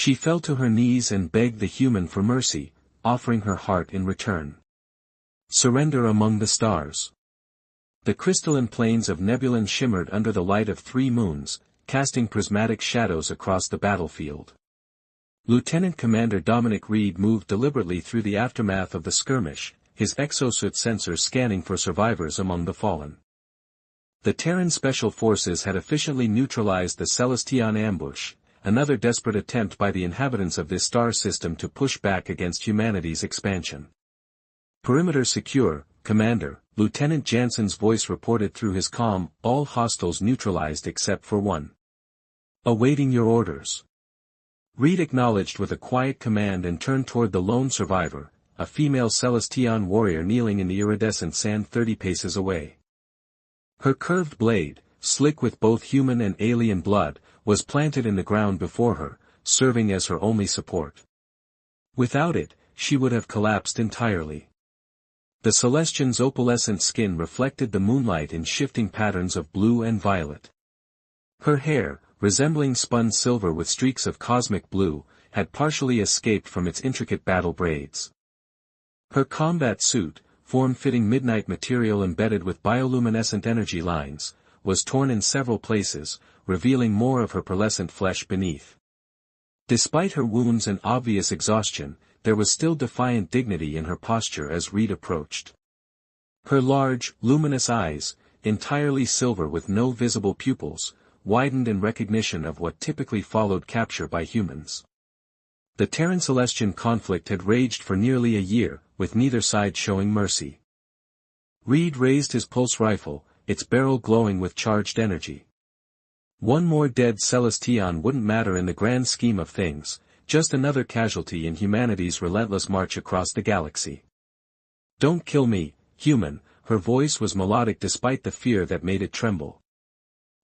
She fell to her knees and begged the human for mercy, offering her heart in return. Surrender among the stars. The crystalline plains of Nebulon shimmered under the light of 3 moons, casting prismatic shadows across the battlefield. Lieutenant Commander Dominic Reed moved deliberately through the aftermath of the skirmish, his exosuit sensors scanning for survivors among the fallen. The Terran Special Forces had efficiently neutralized the Celestion ambush, another desperate attempt by the inhabitants of this star system to push back against humanity's expansion. Perimeter secure, Commander, Lieutenant Jansen's voice reported through his comm, all hostiles neutralized except for one. Awaiting your orders. Reed acknowledged with a quiet command and turned toward the lone survivor, a female Celestion warrior kneeling in the iridescent sand 30 paces away. Her curved blade, slick with both human and alien blood, was planted in the ground before her, serving as her only support. Without it, she would have collapsed entirely. The Celestian's opalescent skin reflected the moonlight in shifting patterns of blue and violet. Her hair, resembling spun silver with streaks of cosmic blue, had partially escaped from its intricate battle braids. Her combat suit, form-fitting midnight material embedded with bioluminescent energy lines, was torn in several places, revealing more of her pearlescent flesh beneath. Despite her wounds and obvious exhaustion, there was still defiant dignity in her posture as Reed approached. Her large, luminous eyes, entirely silver with no visible pupils, widened in recognition of what typically followed capture by humans. The Terran-Celestian conflict had raged for nearly a year, with neither side showing mercy. Reed raised his pulse rifle, its barrel glowing with charged energy. One more dead Celestion wouldn't matter in the grand scheme of things, just another casualty in humanity's relentless march across the galaxy. Don't kill me, human, her voice was melodic despite the fear that made it tremble.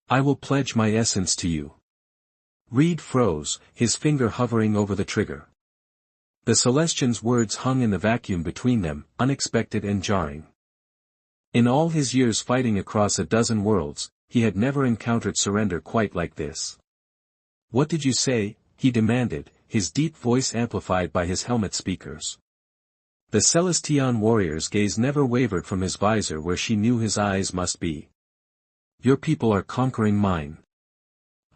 I will pledge my essence to you. Reed froze, his finger hovering over the trigger. The Celestian's words hung in the vacuum between them, unexpected and jarring. In all his years fighting across a dozen worlds, he had never encountered surrender quite like this. What did you say? He demanded, his deep voice amplified by his helmet speakers. The Celestion warrior's gaze never wavered from his visor where she knew his eyes must be. Your people are conquering mine.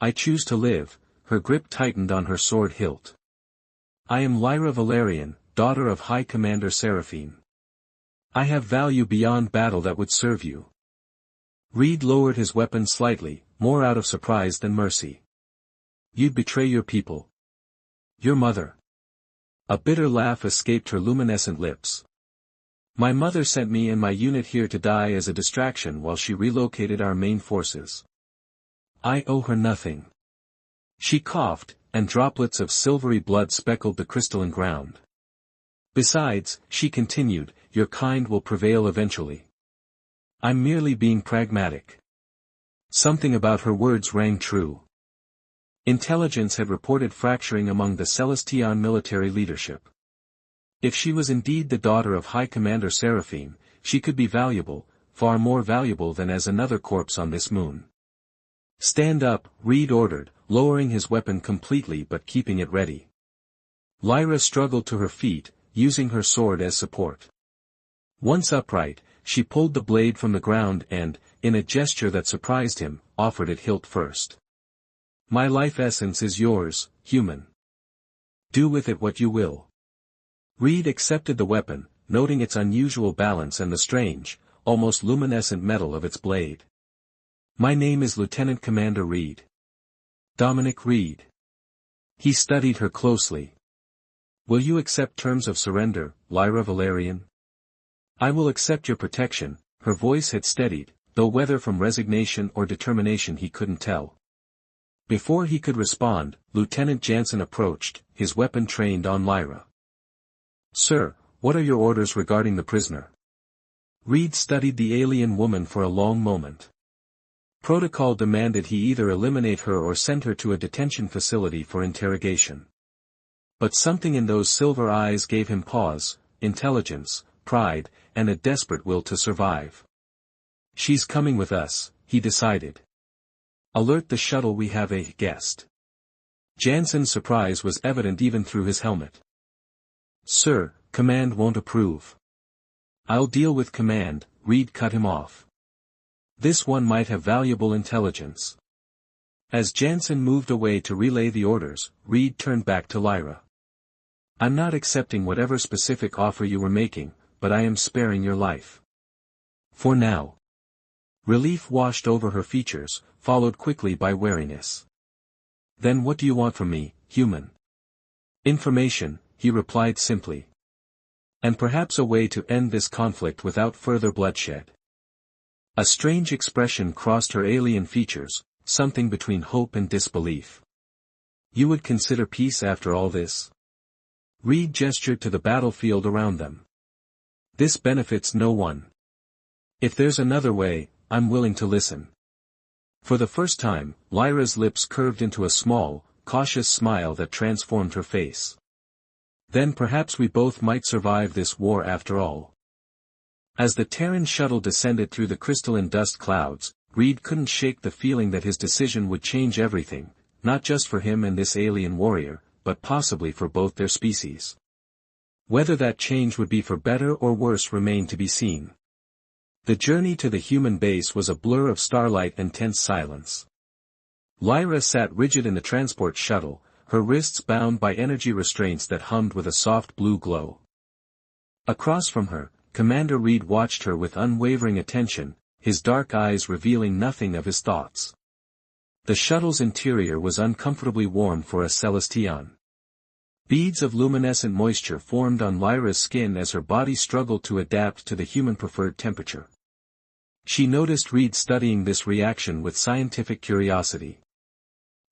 I choose to live, her grip tightened on her sword hilt. I am Lyra Valerian, daughter of High Commander Seraphine. I have value beyond battle that would serve you. Reed lowered his weapon slightly, more out of surprise than mercy. You'd betray your people. Your mother. A bitter laugh escaped her luminescent lips. My mother sent me and my unit here to die as a distraction while she relocated our main forces. I owe her nothing. She coughed, and droplets of silvery blood speckled the crystalline ground. Besides, she continued, your kind will prevail eventually. I'm merely being pragmatic. Something about her words rang true. Intelligence had reported fracturing among the Celestion military leadership. If she was indeed the daughter of High Commander Seraphine, she could be valuable, far more valuable than as another corpse on this moon. Stand up, Reed ordered, lowering his weapon completely but keeping it ready. Lyra struggled to her feet, using her sword as support. Once upright, she pulled the blade from the ground and, in a gesture that surprised him, offered it hilt first. My life essence is yours, human. Do with it what you will. Reed accepted the weapon, noting its unusual balance and the strange, almost luminescent metal of its blade. My name is Lieutenant Commander Reed. Dominic Reed. He studied her closely. Will you accept terms of surrender, Lyra Valerian? I will accept your protection, her voice had steadied, though whether from resignation or determination he couldn't tell. Before he could respond, Lieutenant Jansen approached, his weapon trained on Lyra. Sir, what are your orders regarding the prisoner? Reed studied the alien woman for a long moment. Protocol demanded he either eliminate her or send her to a detention facility for interrogation. But something in those silver eyes gave him pause, intelligence, pride, and a desperate will to survive. She's coming with us, he decided. Alert the shuttle, we have a guest. Jansen's surprise was evident even through his helmet. "Sir, Command won't approve." "I'll deal with Command," Reed cut him off. "This one might have valuable intelligence." As Jansen moved away to relay the orders, Reed turned back to Lyra. "I'm not accepting whatever specific offer you were making, but I am sparing your life. For now." Relief washed over her features, followed quickly by wariness. "Then what do you want from me, human?" "Information," he replied simply. "And perhaps a way to end this conflict without further bloodshed." A strange expression crossed her alien features, something between hope and disbelief. "You would consider peace after all this?" Reed gestured to the battlefield around them. "This benefits no one. If there's another way, I'm willing to listen." For the first time, Lyra's lips curved into a small, cautious smile that transformed her face. "Then perhaps we both might survive this war after all." As the Terran shuttle descended through the crystalline dust clouds, Reed couldn't shake the feeling that his decision would change everything, not just for him and this alien warrior, but possibly for both their species. Whether that change would be for better or worse remained to be seen. The journey to the human base was a blur of starlight and tense silence. Lyra sat rigid in the transport shuttle, her wrists bound by energy restraints that hummed with a soft blue glow. Across from her, Commander Reed watched her with unwavering attention, his dark eyes revealing nothing of his thoughts. The shuttle's interior was uncomfortably warm for a Celestion. Beads of luminescent moisture formed on Lyra's skin as her body struggled to adapt to the human-preferred temperature. She noticed Reed studying this reaction with scientific curiosity.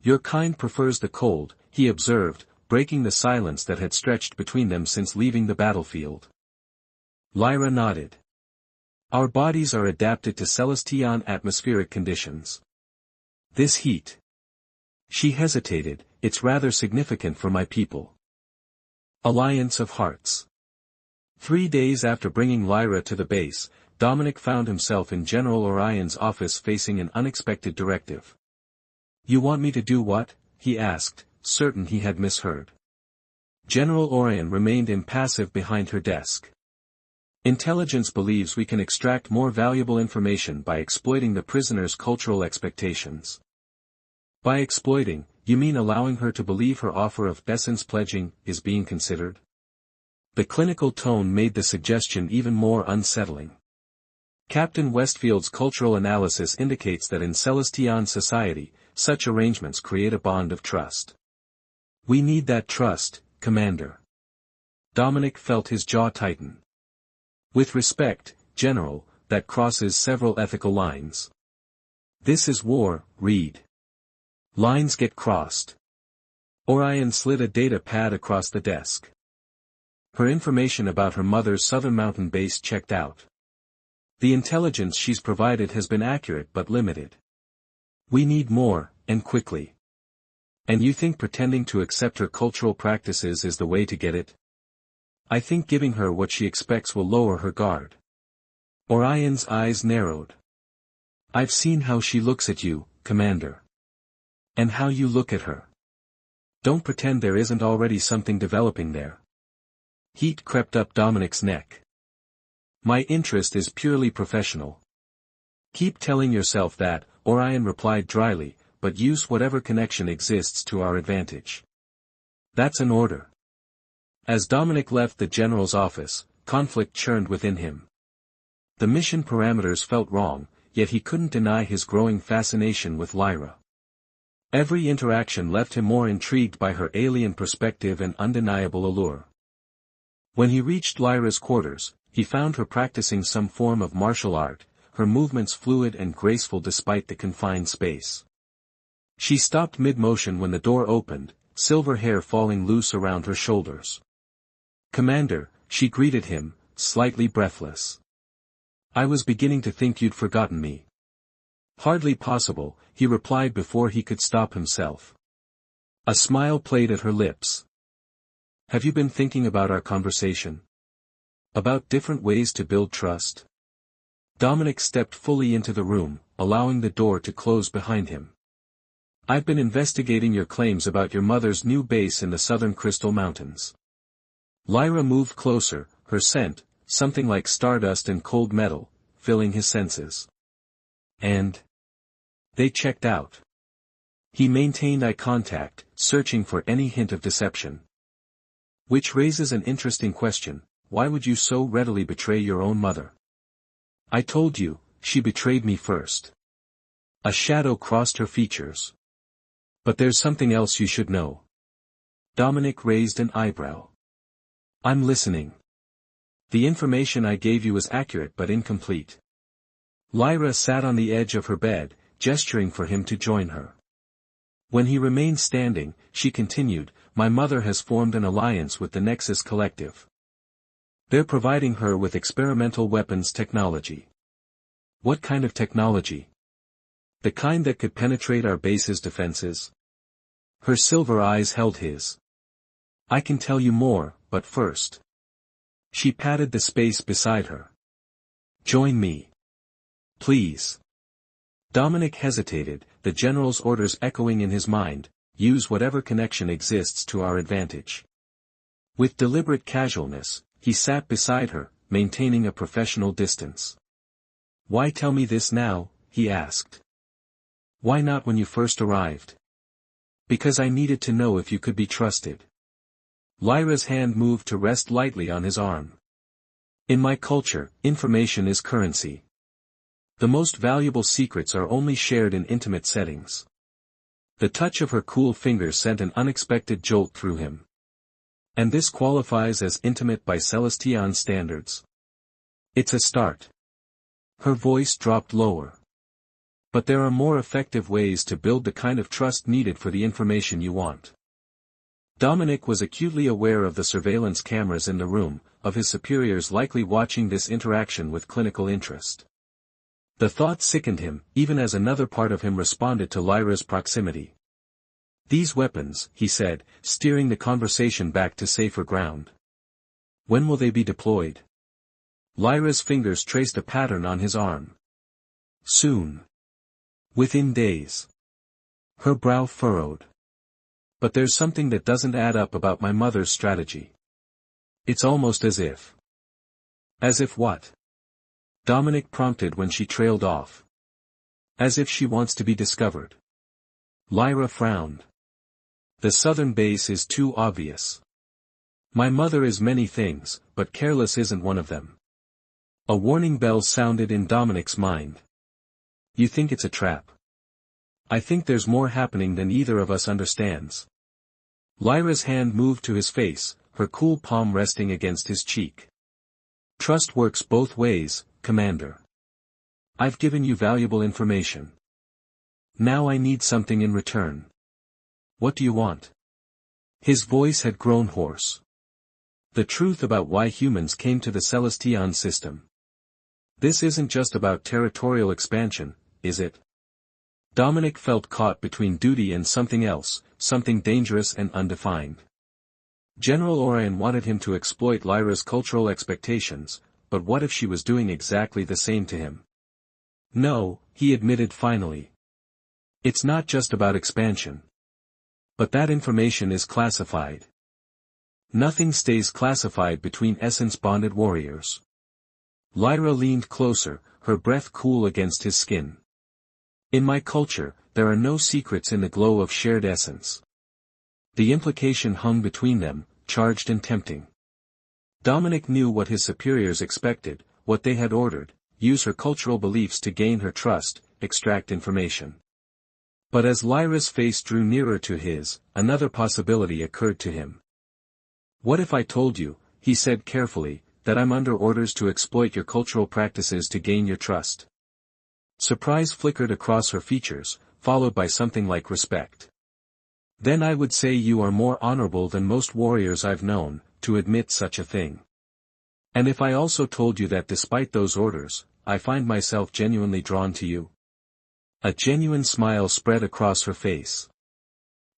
"Your kind prefers the cold," he observed, breaking the silence that had stretched between them since leaving the battlefield. Lyra nodded. "Our bodies are adapted to Celestion atmospheric conditions. This heat." She hesitated. "It's rather significant for my people." Alliance of Hearts. 3 days after bringing Lyra to the base, Dominic found himself in General Orion's office facing an unexpected directive. "You want me to do what?" he asked, certain he had misheard. General Orion remained impassive behind her desk. "Intelligence believes we can extract more valuable information by exploiting the prisoner's cultural expectations." "By exploiting, you mean allowing her to believe her offer of essence pledging is being considered?" The clinical tone made the suggestion even more unsettling. "Captain Westfield's cultural analysis indicates that in Celestion society, such arrangements create a bond of trust. We need that trust, Commander." Dominic felt his jaw tighten. "With respect, General, that crosses several ethical lines. This is war, Reed. Lines get crossed." Orion slid a data pad across the desk. Her information about her mother's southern mountain base checked out. The intelligence she's provided has been accurate but limited. We need more, and quickly. And you think pretending to accept her cultural practices is the way to get it? I think giving her what she expects will lower her guard. Orion's eyes narrowed. "I've seen how she looks at you, Commander. And how you look at her. Don't pretend there isn't already something developing there." Heat crept up Dominic's neck. "My interest is purely professional." "Keep telling yourself that," Orion replied dryly, "but use whatever connection exists to our advantage." "That's an order." As Dominic left the general's office, conflict churned within him. The mission parameters felt wrong, yet he couldn't deny his growing fascination with Lyra. Every interaction left him more intrigued by her alien perspective and undeniable allure. When he reached Lyra's quarters, he found her practicing some form of martial art, her movements fluid and graceful despite the confined space. She stopped mid-motion when the door opened, silver hair falling loose around her shoulders. "Commander," she greeted him, slightly breathless. "I was beginning to think you'd forgotten me." "Hardly possible," he replied before he could stop himself. A smile played at her lips. "Have you been thinking about our conversation? About different ways to build trust?" Dominic stepped fully into the room, allowing the door to close behind him. I've been investigating your claims about your mother's new base in the southern Crystal Mountains. Lyra moved closer, her scent, something like stardust and cold metal, filling his senses. And they checked out. He maintained eye contact, searching for any hint of deception. Which raises an interesting question: why would you so readily betray your own mother? I told you, she betrayed me first. A shadow crossed her features. But there's something else you should know. Dominic raised an eyebrow. I'm listening. The information I gave you was accurate but incomplete. Lyra sat on the edge of her bed, gesturing for him to join her. When he remained standing, she continued, my mother has formed an alliance with the Nexus Collective. They're providing her with experimental weapons technology. What kind of technology? The kind that could penetrate our base's defenses? Her silver eyes held his. I can tell you more, but first. She patted the space beside her. Join me. Please. Dominic hesitated, the general's orders echoing in his mind, use whatever connection exists to our advantage. With deliberate casualness, he sat beside her, maintaining a professional distance. Why tell me this now? He asked. Why not when you first arrived? Because I needed to know if you could be trusted. Lyra's hand moved to rest lightly on his arm. In my culture, information is currency. The most valuable secrets are only shared in intimate settings. The touch of her cool fingers sent an unexpected jolt through him. And this qualifies as intimate by Celestion standards. It's a start. Her voice dropped lower. But there are more effective ways to build the kind of trust needed for the information you want. Dominic was acutely aware of the surveillance cameras in the room, of his superiors likely watching this interaction with clinical interest. The thought sickened him, even as another part of him responded to Lyra's proximity. These weapons, he said, steering the conversation back to safer ground. When will they be deployed? Lyra's fingers traced a pattern on his arm. Soon. Within days. Her brow furrowed. But there's something that doesn't add up about my mother's strategy. It's almost as if. As if what? Dominic prompted when she trailed off. As if she wants to be discovered. Lyra frowned. The southern base is too obvious. My mother is many things, but careless isn't one of them. A warning bell sounded in Dominic's mind. You think it's a trap? I think there's more happening than either of us understands. Lyra's hand moved to his face, her cool palm resting against his cheek. Trust works both ways, Commander. I've given you valuable information. Now I need something in return. What do you want? His voice had grown hoarse. The truth about why humans came to the Celestion system. This isn't just about territorial expansion, is it? Dominic felt caught between duty and something else, something dangerous and undefined. General Orion wanted him to exploit Lyra's cultural expectations, but what if she was doing exactly the same to him? No, he admitted finally. It's not just about expansion. But that information is classified. Nothing stays classified between essence-bonded warriors. Lyra leaned closer, her breath cool against his skin. In my culture, there are no secrets in the glow of shared essence. The implication hung between them, charged and tempting. Dominic knew what his superiors expected, what they had ordered: use her cultural beliefs to gain her trust, extract information. But as Lyra's face drew nearer to his, another possibility occurred to him. What if I told you, he said carefully, that I'm under orders to exploit your cultural practices to gain your trust? Surprise flickered across her features, followed by something like respect. Then I would say you are more honorable than most warriors I've known, to admit such a thing. And if I also told you that despite those orders, I find myself genuinely drawn to you? A genuine smile spread across her face.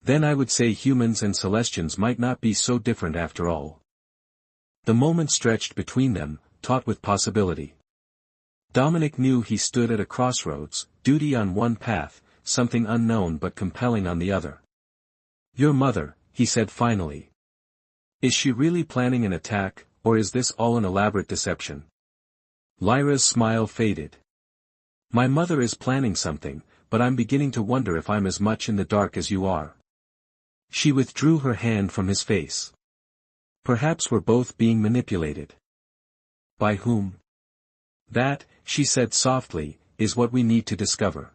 Then I would say humans and Celestians might not be so different after all. The moment stretched between them, taut with possibility. Dominic knew he stood at a crossroads, duty on one path, something unknown but compelling on the other. "Your mother," he said finally. "Is she really planning an attack, or is this all an elaborate deception?" Lyra's smile faded. "My mother is planning something, but I'm beginning to wonder if I'm as much in the dark as you are." She withdrew her hand from his face. "Perhaps we're both being manipulated." "By whom?" "That," she said softly, "is what we need to discover.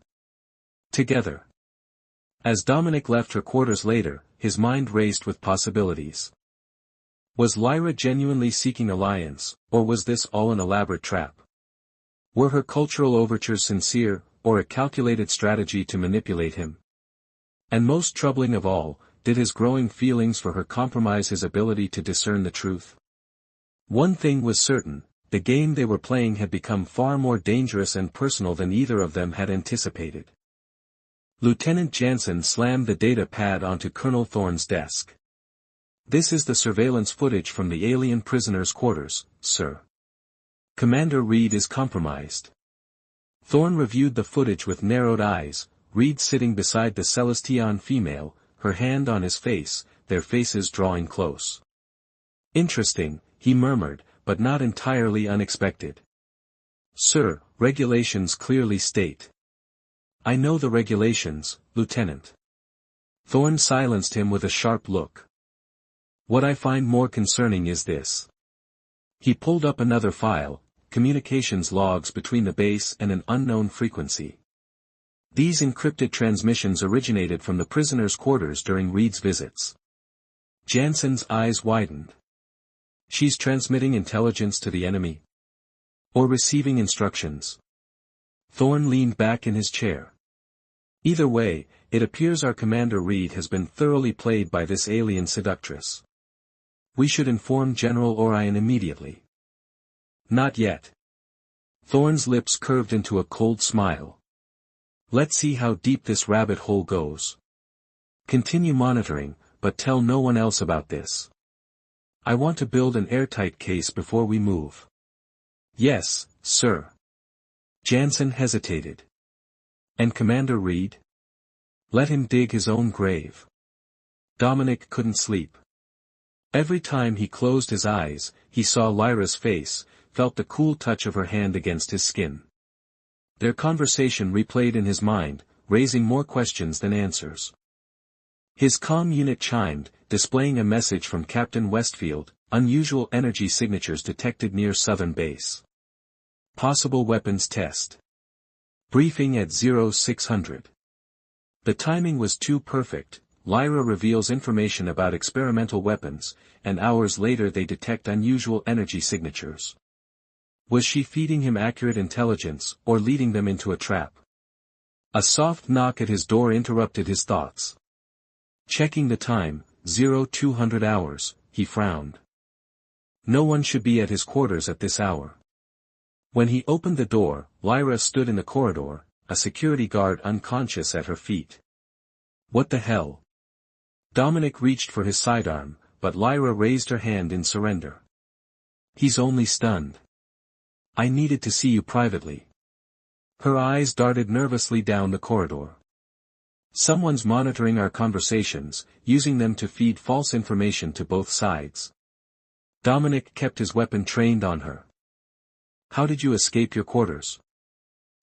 Together." As Dominic left her quarters later, his mind raced with possibilities. Was Lyra genuinely seeking alliance, or was this all an elaborate trap? Were her cultural overtures sincere, or a calculated strategy to manipulate him? And most troubling of all, did his growing feelings for her compromise his ability to discern the truth? One thing was certain, the game they were playing had become far more dangerous and personal than either of them had anticipated. Lieutenant Jansen slammed the data pad onto Colonel Thorne's desk. "This is the surveillance footage from the alien prisoners' quarters, sir. Commander Reed is compromised." Thorne reviewed the footage with narrowed eyes, Reed sitting beside the Celestian female, her hand on his face, their faces drawing close. "Interesting," he murmured, "but not entirely unexpected." "Sir, regulations clearly state." "I know the regulations, Lieutenant." Thorne silenced him with a sharp look. "What I find more concerning is this." He pulled up another file, communications logs between the base and an unknown frequency. These encrypted transmissions originated from the prisoners' quarters during Reed's visits. Jansen's eyes widened. "She's transmitting intelligence to the enemy? Or receiving instructions?" Thorne leaned back in his chair. "Either way, it appears our Commander Reed has been thoroughly played by this alien seductress. We should inform General Orion immediately." "Not yet." Thorne's lips curved into a cold smile. "Let's see how deep this rabbit hole goes. Continue monitoring, but tell no one else about this. I want to build an airtight case before we move." "Yes, sir." Jansen hesitated. "And Commander Reed? Let him dig his own grave." Dominic couldn't sleep. Every time he closed his eyes, he saw Lyra's face, felt the cool touch of her hand against his skin. Their conversation replayed in his mind, raising more questions than answers. His comm unit chimed, displaying a message from Captain Westfield, "Unusual energy signatures detected near southern base. Possible weapons test. Briefing at 0600. The timing was too perfect. Lyra reveals information about experimental weapons, and hours later they detect unusual energy signatures. Was she feeding him accurate intelligence, or leading them into a trap? A soft knock at his door interrupted his thoughts. Checking the time, 0200 hours, he frowned. No one should be at his quarters at this hour. When he opened the door, Lyra stood in the corridor, a security guard unconscious at her feet. What the hell? Dominic reached for his sidearm, but Lyra raised her hand in surrender. He's only stunned. I needed to see you privately. Her eyes darted nervously down the corridor. Someone's monitoring our conversations, using them to feed false information to both sides. Dominic kept his weapon trained on her. How did you escape your quarters?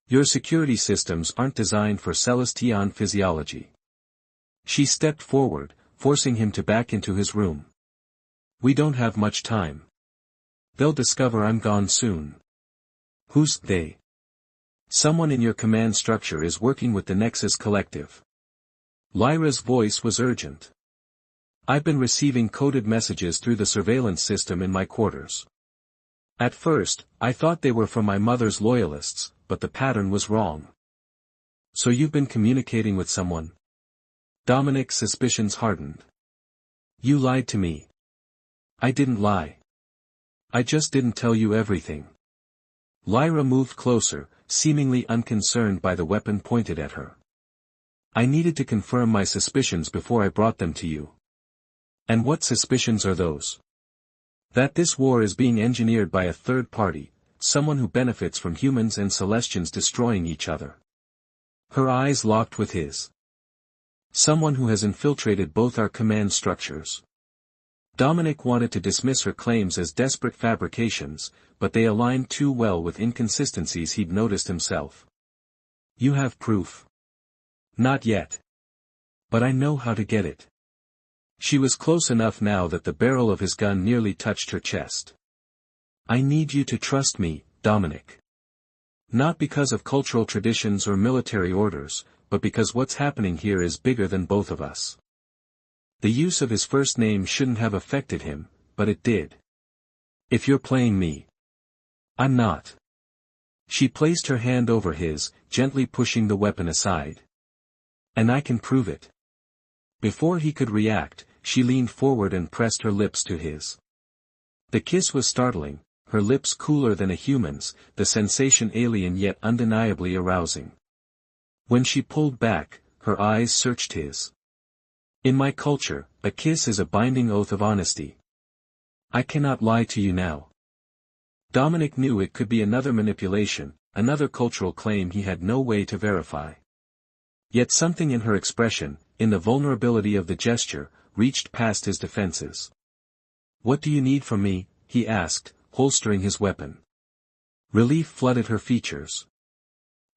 Your security systems aren't designed for Celestian physiology. She stepped forward, forcing him to back into his room. We don't have much time. They'll discover I'm gone soon. Who's they? Someone in your command structure is working with the Nexus Collective. Lyra's voice was urgent. I've been receiving coded messages through the surveillance system in my quarters. At first, I thought they were from my mother's loyalists, but the pattern was wrong. So you've been communicating with someone? Dominic's suspicions hardened. You lied to me. I didn't lie. I just didn't tell you everything. Lyra moved closer, seemingly unconcerned by the weapon pointed at her. I needed to confirm my suspicions before I brought them to you. And what suspicions are those? That this war is being engineered by a third party, someone who benefits from humans and Celestians destroying each other. Her eyes locked with his. Someone who has infiltrated both our command structures. Dominic wanted to dismiss her claims as desperate fabrications, but they aligned too well with inconsistencies he'd noticed himself. You have proof. Not yet. But I know how to get it. She was close enough now that the barrel of his gun nearly touched her chest. I need you to trust me, Dominic. Not because of cultural traditions or military orders, but because what's happening here is bigger than both of us. The use of his first name shouldn't have affected him, but it did. If you're playing me. I'm not. She placed her hand over his, gently pushing the weapon aside. And I can prove it. Before he could react, she leaned forward and pressed her lips to his. The kiss was startling, her lips cooler than a human's, the sensation alien yet undeniably arousing. When she pulled back, her eyes searched his. In my culture, a kiss is a binding oath of honesty. I cannot lie to you now. Dominic knew it could be another manipulation, another cultural claim he had no way to verify. Yet something in her expression, in the vulnerability of the gesture, reached past his defenses. What do you need from me? He asked, holstering his weapon. Relief flooded her features.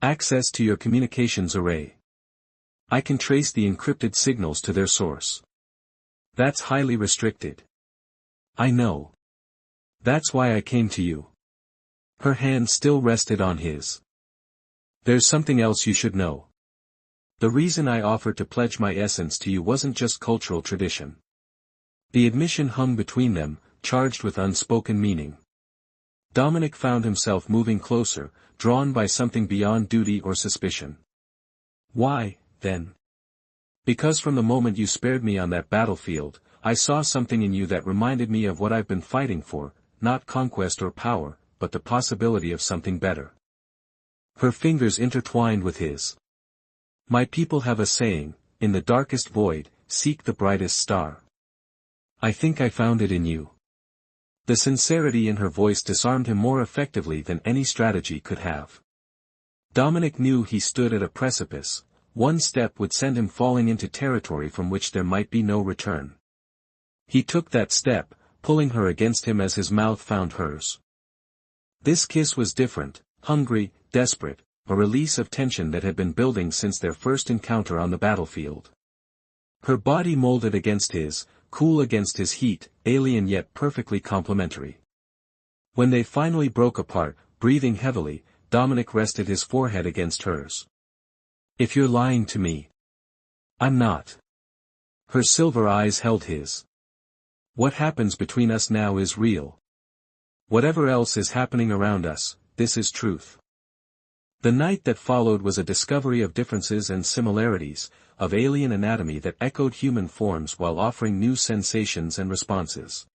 Access to your communications array. I can trace the encrypted signals to their source. That's highly restricted. I know. That's why I came to you. Her hand still rested on his. There's something else you should know. The reason I offered to pledge my essence to you wasn't just cultural tradition. The admission hung between them, charged with unspoken meaning. Dominic found himself moving closer, drawn by something beyond duty or suspicion. Why, then? Because from the moment you spared me on that battlefield, I saw something in you that reminded me of what I've been fighting for, not conquest or power, but the possibility of something better. Her fingers intertwined with his. My people have a saying, in the darkest void, seek the brightest star. I think I found it in you. The sincerity in her voice disarmed him more effectively than any strategy could have. Dominic knew he stood at a precipice. One step would send him falling into territory from which there might be no return. He took that step, pulling her against him as his mouth found hers. This kiss was different, hungry, desperate, a release of tension that had been building since their first encounter on the battlefield. Her body molded against his, cool against his heat, alien yet perfectly complementary. When they finally broke apart, breathing heavily, Dominic rested his forehead against hers. If you're lying to me. I'm not. Her silver eyes held his. What happens between us now is real. Whatever else is happening around us, this is truth. The night that followed was a discovery of differences and similarities, of alien anatomy that echoed human forms while offering new sensations and responses.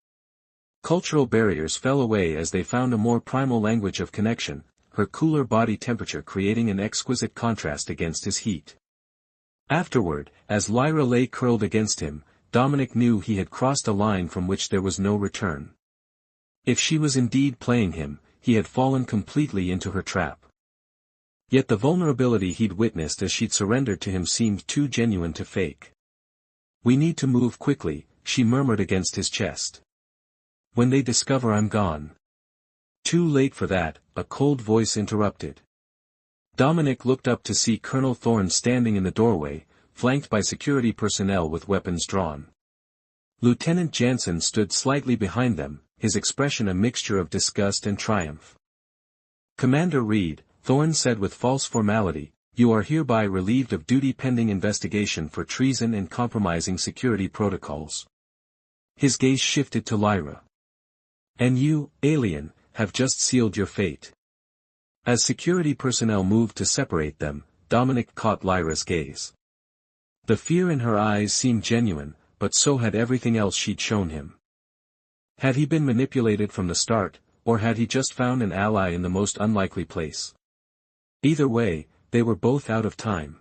Cultural barriers fell away as they found a more primal language of connection, her cooler body temperature creating an exquisite contrast against his heat. Afterward, as Lyra lay curled against him, Dominic knew he had crossed a line from which there was no return. If she was indeed playing him, he had fallen completely into her trap. Yet the vulnerability he'd witnessed as she'd surrendered to him seemed too genuine to fake. We need to move quickly, she murmured against his chest. When they discover I'm gone. Too late for that, a cold voice interrupted. Dominic looked up to see Colonel Thorne standing in the doorway, flanked by security personnel with weapons drawn. Lieutenant Jansen stood slightly behind them, his expression a mixture of disgust and triumph. Commander Reed, Thorne said with false formality, you are hereby relieved of duty pending investigation for treason and compromising security protocols. His gaze shifted to Lyra. And you, alien, have just sealed your fate. As security personnel moved to separate them, Dominic caught Lyra's gaze. The fear in her eyes seemed genuine, but so had everything else she'd shown him. Had he been manipulated from the start, or had he just found an ally in the most unlikely place? Either way, they were both out of time.